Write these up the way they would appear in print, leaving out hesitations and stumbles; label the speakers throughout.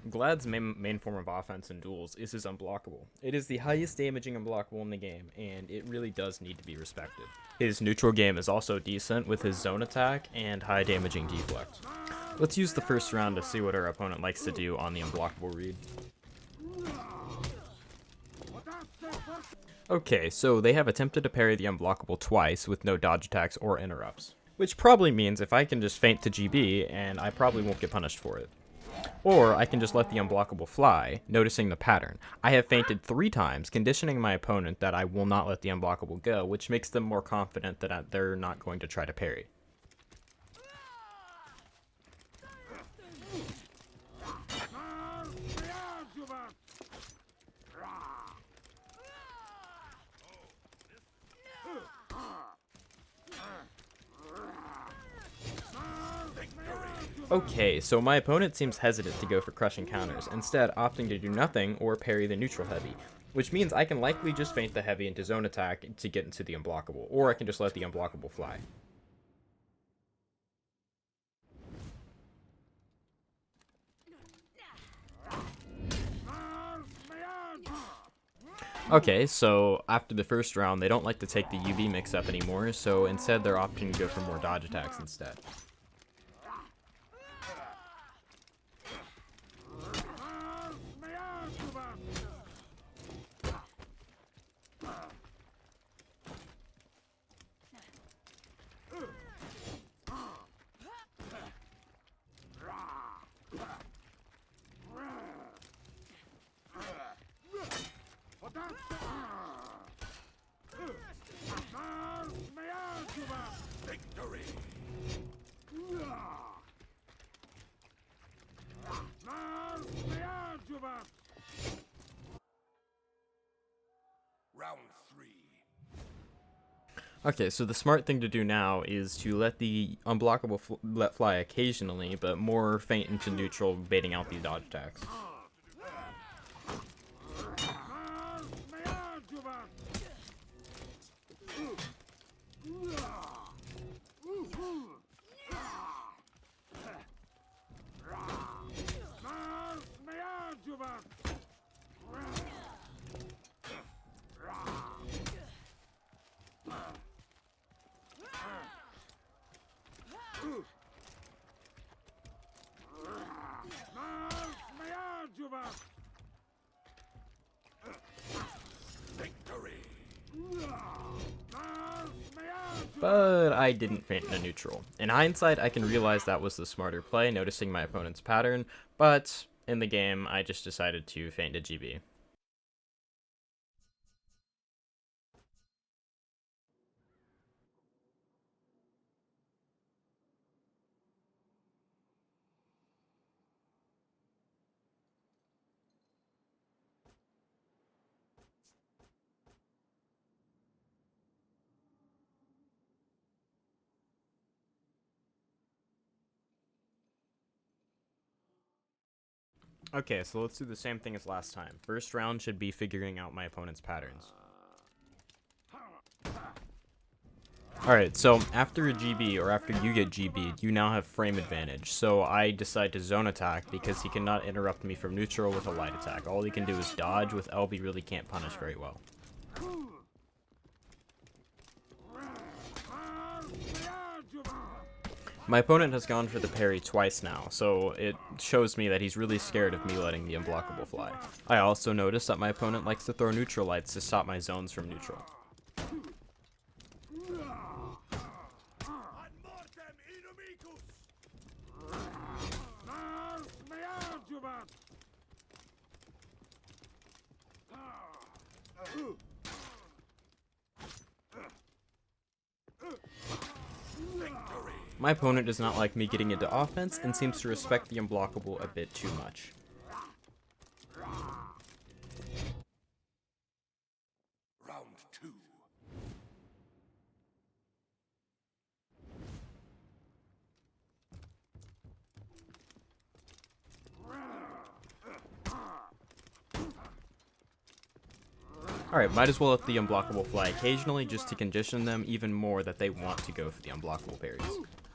Speaker 1: Glad's main form of offense in duels is his unblockable. It is the highest damaging unblockable in the game, and it really does need to be respected. His neutral game is also decent with his zone attack and high damaging deflect. Let's use the first round to see what our opponent likes to do on the unblockable read. Okay, so they have attempted to parry the unblockable twice with no dodge attacks or interrupts. Which probably means if I can just feint to GB, and I probably won't get punished for it. Or I can just let the unblockable fly, noticing the pattern. I have feinted 3 times, conditioning my opponent that I will not let the unblockable go, which makes them more confident that they're not going to try to parry. Okay, so my opponent seems hesitant to go for crushing counters, instead opting to do nothing or parry the neutral heavy, which means I can likely just feint the heavy into zone attack to get into the unblockable, or I can just let the unblockable fly. Okay, so after the first round, they don't like to take the UV mix-up anymore, so instead they're opting to go for more dodge attacks instead.
Speaker 2: Victory! Round 3.
Speaker 1: Okay, so the smart thing to do now is to let the unblockable let fly occasionally, but more feint into neutral, baiting out these dodge attacks.
Speaker 2: Victory!
Speaker 1: But I didn't feint in a neutral. In hindsight, I can realize that was the smarter play, noticing my opponent's pattern, but in the game, I just decided to feint a GB. Okay, so let's do the same thing as last time. First round should be figuring out my opponent's patterns. Alright, so after a GB, or after you get GB'd, you now have frame advantage. So I decide to zone attack because he cannot interrupt me from neutral with a light attack. All he can do is dodge. With LB really can't punish very well. My opponent has gone for the parry twice now, so it shows me that he's really scared of me letting the unblockable fly. I also noticed that my opponent likes to throw neutral lights to stop my zones from neutral. My opponent does not like me getting into offense and seems to respect the unblockable a bit too much.
Speaker 2: Round 2.
Speaker 1: Alright, might as well let the unblockable fly occasionally just to condition them even more that they want to go for the unblockable parries.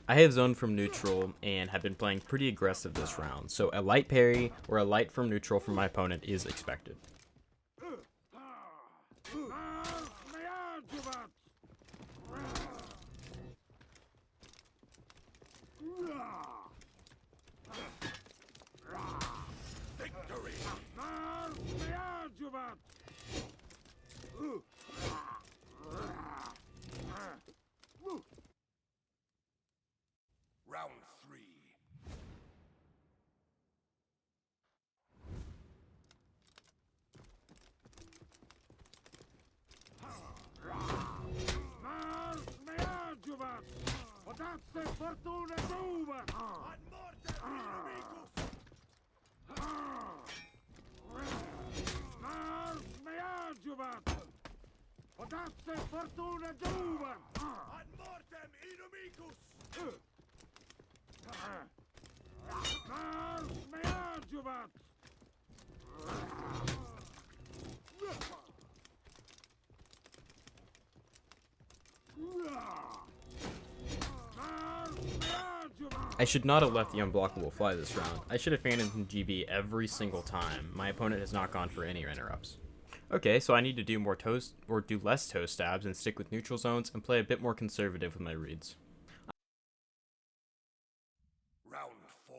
Speaker 1: I have zoned from neutral and have been playing pretty aggressive this round, so a light parry or a light from neutral from my opponent is expected.
Speaker 2: Victory! Round 3.
Speaker 3: Potasse fortuna d'uva! Ad mortem inimicus! Mars me adjuvat! Potasse fortuna d'uva! Ad mortem inimicus! Mars me adjuvat!
Speaker 1: I should not have let the unblockable fly this round. I should have fainted in GB every single time. My opponent has not gone for any interrupts. Okay, so I need to do more toast or do less toe stabs and stick with neutral zones and play a bit more conservative with my reads.
Speaker 2: Round 4.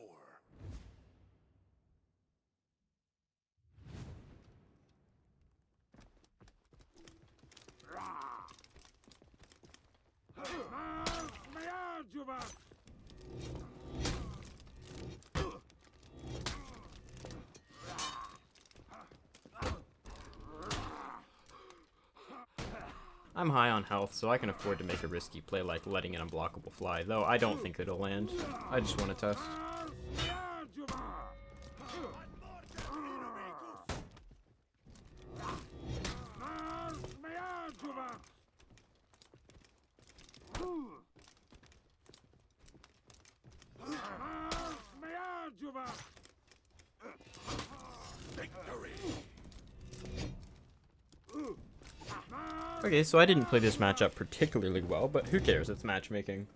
Speaker 3: Mars me adjuvat!
Speaker 1: I'm high on health, so I can afford to make a risky play like letting an unblockable fly, though I don't think it'll land. I just want to test.
Speaker 3: Mars me adjuvat! Ad mortem inimicus! Mars me adjuvat! Mars me adjuvat!
Speaker 2: Victory!
Speaker 1: Okay, so I didn't play this matchup particularly well, but who cares, it's matchmaking.